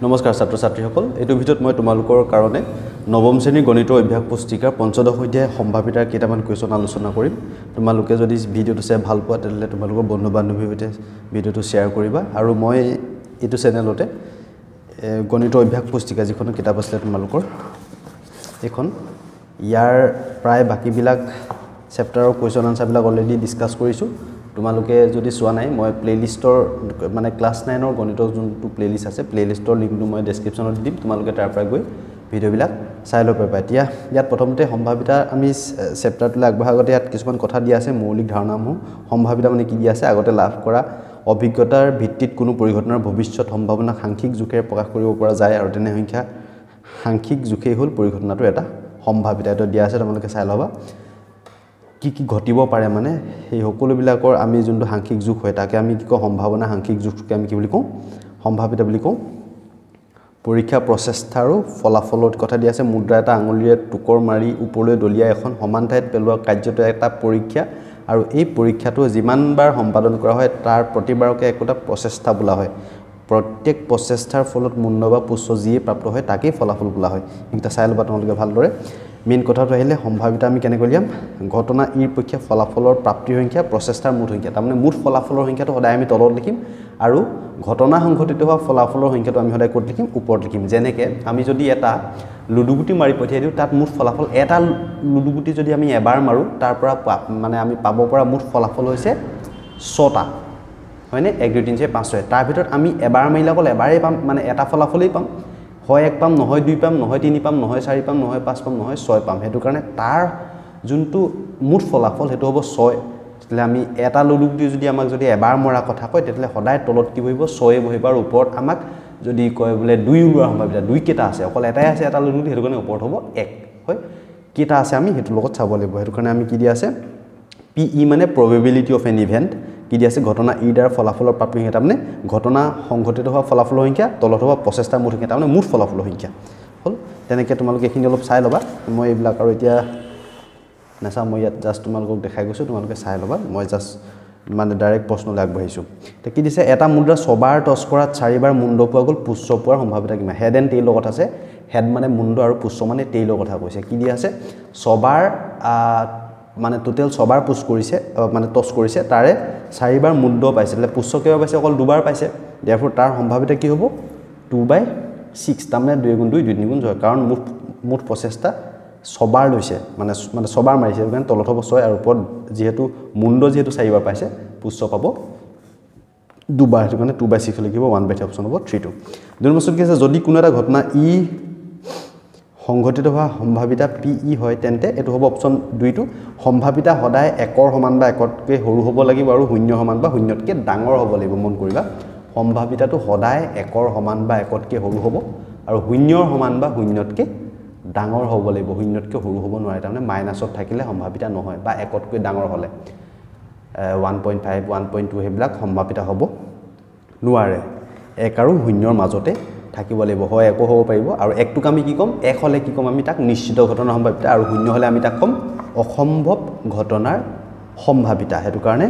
নমস্কাৰ ছাত্ৰ ছাত্ৰীসকল এইটো ভিডিঅ'ত মই তোমালোকৰ কাৰণে নৱম শ্ৰেণীৰ গণিত অভ্যাস পুস্তিকাৰ পঞ্চদশ অধ্যায় সম্ভাৱিতাৰ কেইটামান কুৱেশ্যন আলোচনা কৰিম তোমালোকে যদি ভিডিঅ'টো চাই ভাল পোৱা তেতিয়াহ'লে তোমালোকৰ বন্ধু বান্ধৱীৰ সৈতে ভিডিঅ'টো শ্বেয়াৰ কৰিবা আৰু মই এইটো চেনেলতে গণিত অভ্যাস পুস্তিকা যিখন কিতাপ আছে তোমালোকৰ এখন ইয়াৰ প্ৰায় বাকিবিলাক চেপ্টাৰৰ কুৱেশ্যন আনসাৰবিলাক অলৰেডি ডিসকাস কৰিছো তোমালোকে যদি চোৱা নাই মই প্লেলিষ্টৰ মানে ক্লাস 9 ৰ গণিতৰ যোনটো প্লেলিষ্ট আছে প্লেলিষ্টৰ লিংকটো মই ডেসক্ৰিপচনত দিম তোমালোকে তাৰ পৰা গৈ ভিডিঅ'বিলাক চাই ল'ব পাৰিবা এতিয়া ইয়াত প্ৰথমতে সম্ভাৱিতা আমি চেপ্টাৰটোলৈ আগবঢ়াৰ আগতে ইয়াত কিছুমান কথা দিয়া আছে মৌলিক ধাৰণাসমূহ সম্ভাৱিতা মানে কি দিয়া আছে আগতে লাভ কৰা অভিজ্ঞতাৰ ভিত্তিত কোনো পৰিঘটনাৰ ভৱিষ্যত সম্ভাৱনা সাংখ্যিক জোখেৰে প্ৰকাশ কৰিব পৰা যায় আৰু তেনে সংখ্যা সাংখ্যিক জোখেই হ'ল পৰিঘটনাটো এটা সম্ভাৱিতা এটা দিয়া আছে তোমালোকে চাই ল'বা কি ঘটিব পাৰে মানে এই সকলোবিলাকৰ আমি যোনটো সাংখ্যিক জোখ হয় তাকে আমি কি কওঁ সম্ভাৱনা সাংখ্যিক জোখকে আমি কি বুলি কওঁ সম্ভাৱিতা বুলি কওঁ পৰীক্ষা প্ৰচেষ্টা আৰু ফলাফলৰ কথা দিয়া আছে মুদ্ৰা এটা আঙুলিৰে টুকৰ মাৰি ওপৰলৈ দলিয়াই এখন সমান ঠাইত পেলোৱা কাৰ্যটো এটা পৰীক্ষা আৰু এই পৰীক্ষাটো যিমানবাৰ সম্পাদন কৰা হয় তাৰ প্ৰতিবাৰকে একোটা প্ৰচেষ্টা বোলা হয় প্ৰত্যেক প্ৰচেষ্টাৰ ফলত মূল্য বা পুষ্য যিয়ে প্ৰাপ্ত হয় তাকেই ফলাফল বোলা হয় এটা চাই ল'বা তোমালোকে ভালদৰে মেইন কথাটো আহিলে সম্ভাৱিতা আমি কেনে কৰিম ঘটনা ইৰ পক্ষে ফলাফলৰ প্ৰাপ্তিৰ সংখ্যা প্ৰচেষ্টাৰ মুঠ সংখ্যা তাৰমানে মুঠ ফলাফলৰ সংখ্যাটো সদায় আমি তলত লিখিম আৰু ঘটনা সংঘটিত হোৱা ফলাফলৰ সংখ্যাটো আমি সদায় ক'ত লিখিম ওপৰত লিখিম যেনেকৈ আমি যদি এটা লুডুগুটি মাৰি পঠিয়াই দিওঁ তাত মুঠ ফলাফল এটা লুডুগুটি যদি আমি এবাৰ মাৰো তাৰ পৰা মানে আমি পাব পৰা মুঠ ফলাফল হৈছে 6টা হয়নে 1 2 3 4 5 6 তাৰ ভিতৰত আমি এবাৰ মাৰিলে অকল এবাৰেই পাম মানে এটা ফলাফলেই পাম হয় 1 পাম নহয় 2 পাম নহয় 3 পাম নহয় 4 পাম নহয় 5 পাম নহয় 6 পাম হেতু কাৰণে তাৰ যোনটো মুঠ ফলাফল হেতু হ'ব 6 তেলে আমি এটা লুডুগুটি যদি আমাক যদি এবাৰ মৰা কথা কয় তেলে সদায় তলত কি বহিব 6 বহিব আৰু ওপৰত আমাক যদি কয় বলে 2 ওলোৱা সম্ভাৱিতা 2 কেটা আছে অকল এটাই আছে এটা লুডুগুটি হেতু কাৰণে ওপৰত হ'ব 1 হয় কেটা আছে আমি হেতু লগত চাব লাগিব হেতু কাৰণে আমি কি দিয়া আছে PE মানে probability of an event কি দিয়া আছে ঘটনা ই দ্বাৰা ফলাফলৰ প্ৰাপ্তি সংখ্যা মানে ঘটনা সংঘটিত হোৱা ফলাফলৰ সংখ্যা তলত হোৱা প্ৰচেষ্টা মুঠ সংখ্যা মানে মুঠ ফলাফলৰ সংখ্যা হল তেনেকৈ তোমালোকে এখিনি অলপ চাই ল'বা মই এইবিলাক আৰু এতিয়া নাছা মই ইয়াত জাস্ট তোমালোকক দেখাই গৈছো তোমালোকে চাই ল'বা মই জাস্ট মানে ডাইৰেক্ট প্ৰশ্নলৈ আগবাঢ়িছো তে কি দিছে এটা মুদ্ৰা ছবাৰ টছ কৰাত 4বাৰ মুণ্ড পোৱা গ'ল পুষ্য পোৱাৰ সম্ভাৱনা কিমান হেড এণ্ড টেইলৰ কথা আছে হেড মানে মুণ্ড আৰু পুষ্য মানে টেইলৰ কথা কৈছে কি দিয়া আছে ছবাৰ মানে টোটাল 6বাৰ পুশ কৰিছে মানে টস কৰিছে তাৰে 4বাৰ মুণ্ড পাইছে એટલે পুষ্য কেবা পাইছে অকল দুবাৰ পাইছে therefore তাৰ সম্ভাৱিতা কি হ'ব 2/6 তাৰমানে 2 গুণ 2 2 গুণ 6 কাৰণ মুঠ প্ৰচেষ্টা 6বাৰ লৈছে মানে 6বাৰ মাৰিছে কাৰণ তলত হ'ব 6 আৰু ওপৰত যেহেতু মুণ্ড যেহেতু 4বাৰ পাইছে পুষ্য পাব দুবাৰ হেতু কাৰণে 2/6 লিখিব 1/3 অপচন হ'ব 3 2 দুই নম্বৰ কি আছে যদি কোনো এটা ঘটনা ই সংঘটিত হোৱা সম্ভাৱিতা PE হয় তেন্তে এটো হ'ব অপচন 2 টো সম্ভাৱিতা সদায় 1ৰ সমান বা 1তকৈ সৰু হ'ব লাগিব আৰু 0 সমান বা 0তকৈ ডাঙৰ হ'ব লাগিব মন কৰিবা সম্ভাৱিতাটো সদায় 1ৰ সমান বা 1তকৈ সৰু হ'ব আৰু 0ৰ সমান বা 0তকৈ ডাঙৰ হ'ব লাগিব 0তকৈ সৰু হ'ব নোৱাৰে তাৰমানে মাইনাছত থাকিলে সম্ভাৱিতা নহয় বা 1তকৈ ডাঙৰ হ'লে 1.5 1.2 হেবিলাক সম্ভাৱিতা হ'ব নোৱাৰে 1 আৰু 0ৰ মাজতে থাকিব লাগিব হয় একো হ'ব পাৰিব আৰু একটুক আমি কি কম এক হলে কি কম আমি তাক নিশ্চিত ঘটনাৰ সম্ভাৱিতা আৰু শূন্য হলে আমি তাক কম অসম্ভৱ ঘটনাৰ সম্ভাৱিতা হেতু কাৰণে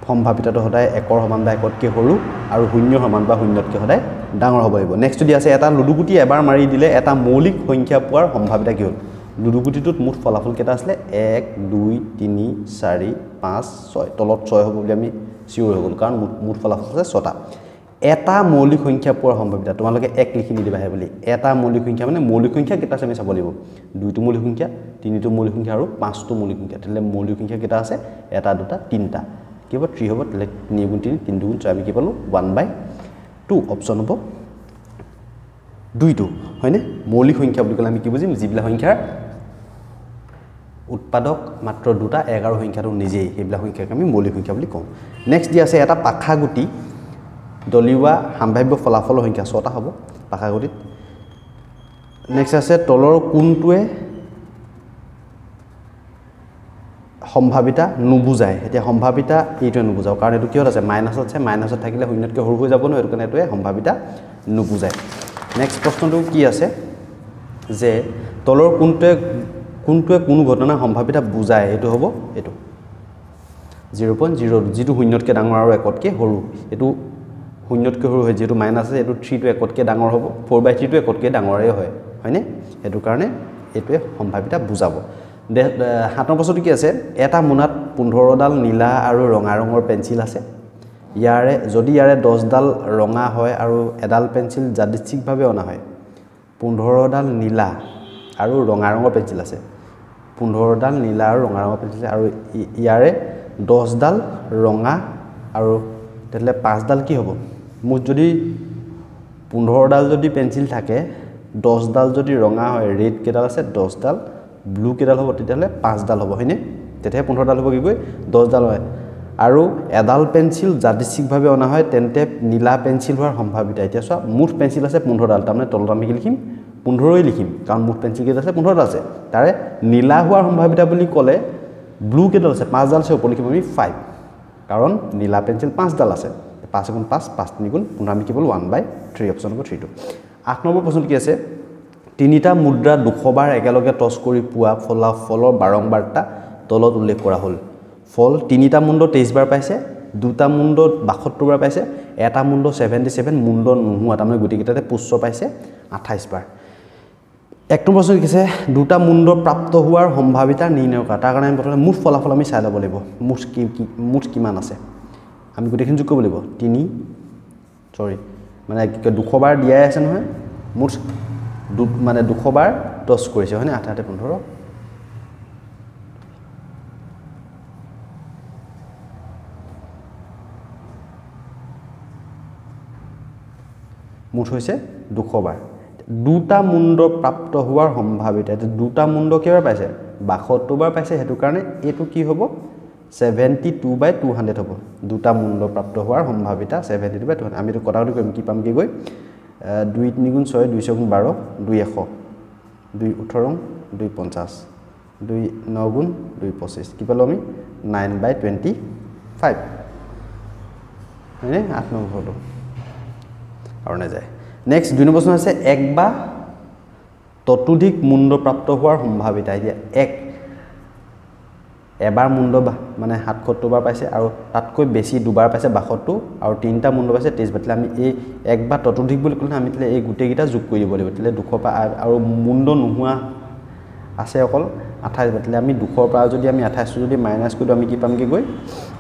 সম্ভাৱিতাটো সদায় 1ৰ সমান বা 1তকৈ সৰু আৰু 0ৰ সমান বা 0তকৈ সদায় ডাঙৰ হ'ব লাগিব নেক্সট দি আছে এটা লুডুগুটি এবাৰ মাৰি দিলে এটা মৌলিক সংখ্যা পোৱাৰ সম্ভাৱিতা কি হ'ল লুডুগুটিটোত মুঠ ফলাফল কেটা আছিল 1 2 3 4 5 6 তলত 6 হ'ব বুলি আমি সিউৰ হৈ গ'ল কাৰণ মুঠ ফলাফল আছে 6টা এটা মৌলিক সংখ্যা পোৱাৰ সম্ভাৱিতা তোমালোকে এক লিখি নিদিবা হে বুলি এটা মৌলিক সংখ্যা মানে মৌলিক সংখ্যা কেটা আছে আমি চাব লাগিব 2টো মৌলিক সংখ্যা 3টো মৌলিক সংখ্যা আৰু 5টো মৌলিক সংখ্যা তেলে মৌলিক সংখ্যা কেটা আছে এটা দুটা তিনটা কি হ'ব 3 হ'ব তেলে 3 গুণ 3 3 গুণ 4 আমি কি পালো 1/2 অপচন হ'ব 2টো হয়নে মৌলিক সংখ্যা বুলি ক'লে আমি কি বুজিম যিবিলাক সংখ্যাৰ উৎপাদক মাত্ৰ দুটা 11 সংখ্যাটো নিজেই সেইবিলাক সংখ্যাক আমি মৌলিক সংখ্যা বুলি কওঁ নেক্সট দি আছে এটা পাখা গুটি দলিওৱা সম্ভাৱ্য ফলাফলৰ সংখ্যা 6টা হ'ব পাখাগুটিত নেক্সট আছে তলৰ কোনটোৱে সম্ভাৱিতা নুবুজায় এতিয়া সম্ভাৱিতা এইটোৱে নুবুজাও কাৰণ এটো কিহত আছে মাইনাছত আছে মাইনাছত থাকিলে 0তকৈ সৰু হৈ যাব ন এটো কাৰণে এটোৱে সম্ভাৱিতা নুবুজায় নেক্সট প্ৰশ্নটো কি আছে যে তলৰ কোনটোৱে কোনো ঘটনা সম্ভাৱিতা বুজায় এটো হ'ব এটো 0.0 যেটো 0তকৈ ডাঙৰ আৰু 1তকৈ সৰু এটো শূন্যতকৈ সৰু হয় যেটো মাইনাস আছে এটো 3 টো একতকৈ ডাঙৰ হ'ব 4/3 টো একতকৈ ডাঙৰে হয় হয়নে এটো কাৰণে এটোৱে সম্ভাৱিতা বুজাব 7 নম্বৰ প্ৰশ্নটো কি আছে এটা মোনাত 15 ডাল নীলা আৰু ৰঙা ৰঙৰ পেন্সিল আছে ইয়াৰে যদি ইয়াৰে 10 ডাল ৰঙা হয় আৰু এডাল পেন্সিল যাদৃচ্ছিকভাৱে অনা হয় 15 ডাল নীলা আৰু ৰঙা ৰঙৰ পেন্সিল আছে 15 ডাল নীলা আৰু ৰঙা ৰঙৰ পেন্সিল আৰু ইয়াৰে 10 ডাল ৰঙা আৰু তেলে 5 ডাল কি হ'ব মুঠ যদি 15 ডাল যদি পেন্সিল থাকে 10 ডাল যদি ৰঙা হয় ৰেড কেডাল আছে 10 ডাল ব্লু কেডাল হ'ব তেতিয়ালে 5 ডাল হ'ব হয়নে তেতিয়া 15 ডাল হ'ব কি কয় 10 ডাল হয় আৰু এডাল পেন্সিল যাদৃচ্ছিকভাৱে অনা হয় তেন্তে নীলা পেন্সিল হোৱাৰ সম্ভাৱিতা এতিয়া চোৱা মুঠ পেন্সিল আছে 15 ডাল তাৰমানে তলত আমি কি লিখিম 15ই লিখিম কাৰণ মুঠ পেন্সিল কেইটা আছে 15 ডাল আছে তাৰে নীলা হোৱাৰ সম্ভাৱিতা বুলি ক'লে ব্লু কেডাল আছে 5 ডাল আছে ওপৰ লিখিম আমি 5 কাৰণ নীলা পেন্সিল 5 ডাল আছে 5 গুণ 5 5 3 গুণ 15 আমি কেৱল 1/3 অপচন হ'ব 3 টো 8 নম্বৰ প্ৰশ্নটো কি আছে তিনিটা মুদ্ৰা 200 বাৰ একেলগে টছ কৰি পোৱা ফলাফলৰ বাৰংবাৰতা তলত উল্লেখ কৰা হ'ল ফল তিনিটা মুণ্ড 23 বাৰ পাইছে দুটা মুণ্ড 72 বাৰ পাইছে এটা মুণ্ড 77 মুণ্ড নোহোৱা তাৰমানে গুটিকেইটাতে পুষ্য পাইছে 28 বাৰ এক নম্বৰ প্ৰশ্ন কি আছে দুটা মুণ্ড প্ৰাপ্ত হোৱাৰ সম্ভাৱিতা নিৰ্ণয় কৰা তাৰ কাৰণে আমি প্ৰথমে মুঠ ফলাফল আমি চাই ল'ব লাগিব মুঠ কিমান আছে আমি গুটিখিনি যোগ কৰিব লাগিব 3 মানে 200 বাৰ দিয়াই আছে নহয় মুঠ মানে 200 বাৰ টছ কৰিছে হয়নে 8 8 15 মুঠ হৈছে 200 বাৰ দুটা মুণ্ড প্ৰাপ্ত হোৱাৰ সম্ভাৱিতা দুটা মুণ্ড কেইবাৰ পাইছে 72 বাৰ পাইছে হেতু কাৰণে এটো কি হ'ব 72/200 হ'ব দুটা মুণ্ড প্ৰাপ্ত হোৱাৰ সম্ভাৱিতা 72/200 আমি তো কটাকটি কৰিম কি পাম কি গৈ 2 3 গুণ 6 2 6 গুণ 12 2 100 2 18 2 50 2 9 গুণ 2 25 কি পালো আমি 9/25 হয়নে 8 নম্বৰ হলো আৰু না যায় নেক্সট 2 নম্বৰ প্ৰশ্ন আছে এক বা ততোধিক মুণ্ড প্ৰাপ্ত হোৱাৰ সম্ভাৱিতা এতিয়া এক এবাৰ মুণ্ড মানে 77 বাৰ পাইছে আৰু তাতকৈ বেছি দুবাৰ পাইছে 72 আৰু তিনিটা মুণ্ড পাইছে 23 বাৰ আমি এই এক বা ততোধিক বুলি ক'লে আমি এই গুটেকিটা যোগ কৰি দিব লাগিব তেলে 200 পা আৰু মুণ্ড নোহোৱা আছে অকল 28 বাৰ আমি 200 পৰা যদি আমি 28 যদি মাইনাস কৰি আমি কি পাম কি গৈ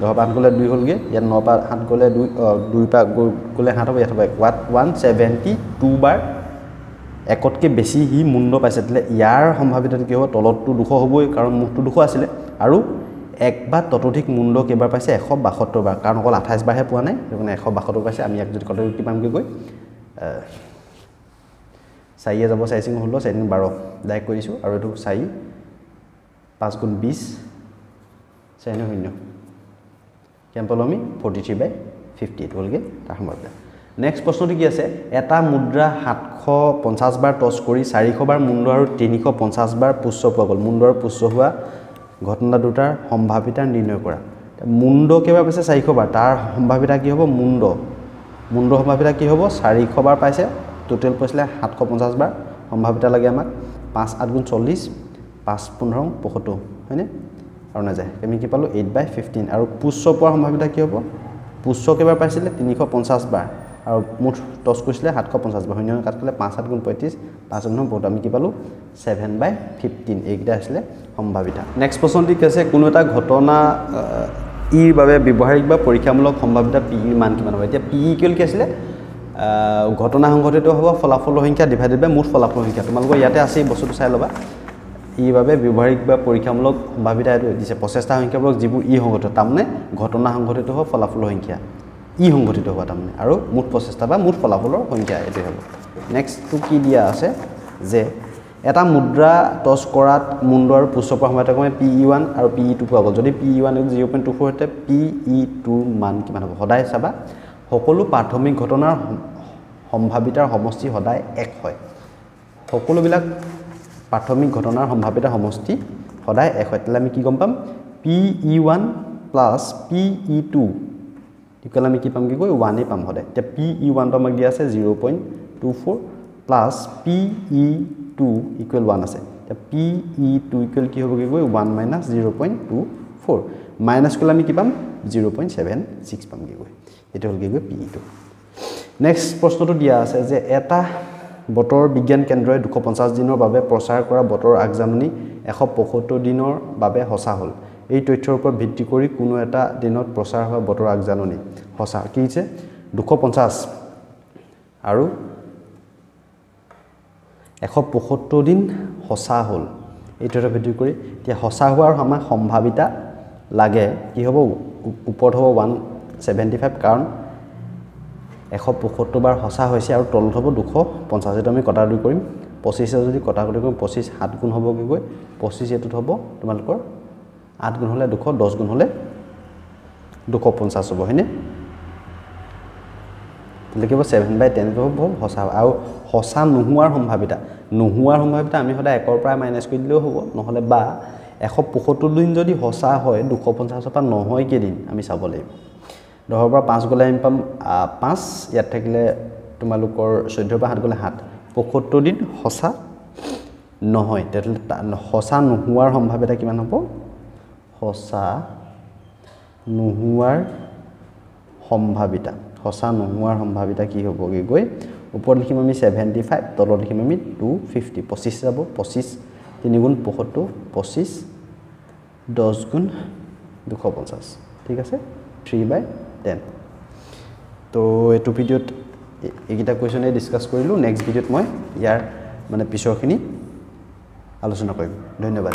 10 5 গলে 2 হলগে ইয়াত 9 পা 7 গলে 2 পা গলে 7 হ'ব ইয়াত হ'ব 172 বাৰ একতকৈ বেছি হি মুণ্ড পাইছে তেলে ইয়াৰ সম্ভাৱিতা কি হ'ব তলতটো 200 হ'বই কাৰণ মুঠটো 200 আছিল আৰু এক বা ততোধিক মুণ্ড কেইবাৰ পাইছে 172 বাৰ কাৰণ অকল 28 বাৰহে পোৱা নাই মানে 172 পাইছে আমি এক যদি কত কি পাম কি গৈ 4 যাব 4 সিং হলো 4 12 ডাইৰেক্ট কৰিছো আৰু এটো 4 5 গুণ 20 4 0 কেম্পল আমি 43/58 হলগে তাৰ সম্ভাৱিতা নেক্সট প্ৰশ্নটো কি আছে এটা মুদ্ৰা 750 বাৰ টছ কৰি 400 বাৰ মুণ্ড আৰু 350 বাৰ পুষ্য পোৱা গ'ল মুণ্ড আৰু পুষ্য হোৱা ঘটনা দুটাৰ সম্ভাৱিতা নিৰ্ণয় কৰা মুণ্ড কেইবাৰ পাইছে 400 বাৰ তাৰ সম্ভাৱিতা কি হ'ব মুণ্ড সম্ভাৱিতা কি হ'ব 400 বাৰ পাইছে টোটাল পইছিলে 750 বাৰ সম্ভাৱিতা লাগে আমাক 5 8 গুণ 40 5 15 75 হয়নে আৰু না যায় আমি কি পালো 8/15 আৰু পুষ্য পোৱাৰ সম্ভাৱিতা কি হ'ব পুষ্য কেইবাৰ পাইছিলে 350 বাৰ আৰু মুঠ টছ কৰিছিলে 750 বাৰ হয়নে কাট কৰিলে 5 7 গুণ 35 5 গুণ 9 আমি কি পালো 7/15 এইকেইটা আছিল সম্ভাৱিতা নেক্সট প্ৰশ্নটি কি আছে কোনো এটা ঘটনা ইৰ বাবে ব্যৱহাৰিক বা পৰীক্ষামূলক সম্ভাৱিতা পি ৰ মান কিমান হ'ব এতিয়া পি ইকুৱেল কি আছিল ঘটনা সংঘটিত হ'ব ফলাফলৰ সংখ্যা ডিভাইডেড বাই মুঠ ফলাফলৰ সংখ্যা তোমালোকৰ ইয়াতে আছে বস্তুটো চাই লবা ই বাবে ব্যৱহাৰিক বা পৰীক্ষামূলক সম্ভাৱিতা এটো দিছে প্ৰচেষ্টা সংখ্যাবোৰক যিবোৰ ই সংঘটিত তাৰমানে ঘটনা সংঘটিত হ'ব ফলাফলৰ সংখ্যা ই সংঘটিত হোৱা তাৰমানে আৰু মুঠ প্ৰচেষ্টা বা মুঠ ফলাফলৰ সংখ্যা এটো হ'ব নেক্সট টু কি দিয়া আছে যে এটা মুদ্ৰা টছ কৰাত মুণ্ড আৰু পুষ্য পোৱাৰ সময়ত আমি PE1 আৰু PE2 পোৱা গ'ল যদি PE1 0.24 হতে PE2 মান কিমান হ'ব সদায় চাবা সকলো প্ৰাথমিক ঘটনাৰ সম্ভাৱিতাৰ সমষ্টি সদায় 1 হয় সকলো বিলাক প্ৰাথমিক ঘটনাৰ সম্ভাৱিতাৰ সমষ্টি সদায় 1 হয় তেলে আমি কি গম পাম PE1 PE2 ইকুৱেল আমি কি পাম কি কই 1 এ পাম সদায় তে PE1 তো আমাক দিয়া আছে 0.24 PE2 equal 1 আছে তে PE2 equal কি হ'ব কি গৈ 1 minus 0.24 মাইনাস কলে আমি কি পাম 0.76 পাম কি গৈ এটো হল কি গৈ PE2 নেক্সট প্ৰশ্নটো দিয়া আছে যে এটা বতৰ বিজ্ঞান কেন্দ্ৰই 250 দিনৰ বাবে প্ৰচাৰ কৰা বতৰ আগজাননী 175 দিনৰ বাবে সঁচা হ'ল এই তথ্যৰ ওপৰত ভিত্তি কৰি কোনো এটা দিনত প্ৰচাৰ হোৱা বতৰ আগজাননী সঁচা কি হৈছে 250 আৰু 175 দিন সঁচা হ'ল এই তথ্যৰ ভিত্তি কৰি এতিয়া সঁচা হোৱাৰ আমাৰ সম্ভাৱিতা লাগে কি হ'ব ওপৰত হ'ব 175 কাৰণ 175 বাৰ সঁচা হৈছে আৰু তলত হ'ব 250 এটা আমি কটাকটি কৰিম 25 যদি কটাকটি কৰিম 25 7 গুণ হ'ব কি গৈ 25 এটোত হ'ব তোমালোকৰ 8 গুণ হলে 200 10 গুণ হলে 250 হ'ব হয়নে লিখিব 7/10 হ'ব সঁচা আৰু সঁচা নোহোৱাৰ সম্ভাৱিতা আমি সদায় 1 ৰ পৰা মাইনাস কৰি দিলেও হ'ব নহলে বা 175 দিন যদি সঁচা হয় 250 পৰা নহয় কেদিন আমি চাব লাগিব 10 ৰ পৰা 5 গলে আমি পাম 5 ইয়াত থাকিলে তোমালোকৰ 14 ৰ পৰা 7 গলে 7 75 দিন সঁচা নহয় তেতিয়াহ'লে সঁচা নোহোৱাৰ সম্ভাৱিতা কিমান হ'ব সঁচা নোহোৱাৰ সম্ভাৱিতা কি হ'বগে গৈ ওপৰত লিখিম আমি 75 তলত লিখিম আমি 250 25 যাব 25 3 গুণ 75 25 10 গুণ 250 ঠিক আছে 3/10 তো এটো ভিডিওত এইকিটা কোৱেশ্চনে ডিসকাস কৰিলো নেক্সট ভিডিওত মই ইয়াৰ মানে পিছৰখিনি আলোচনা কৰিম ধন্যবাদ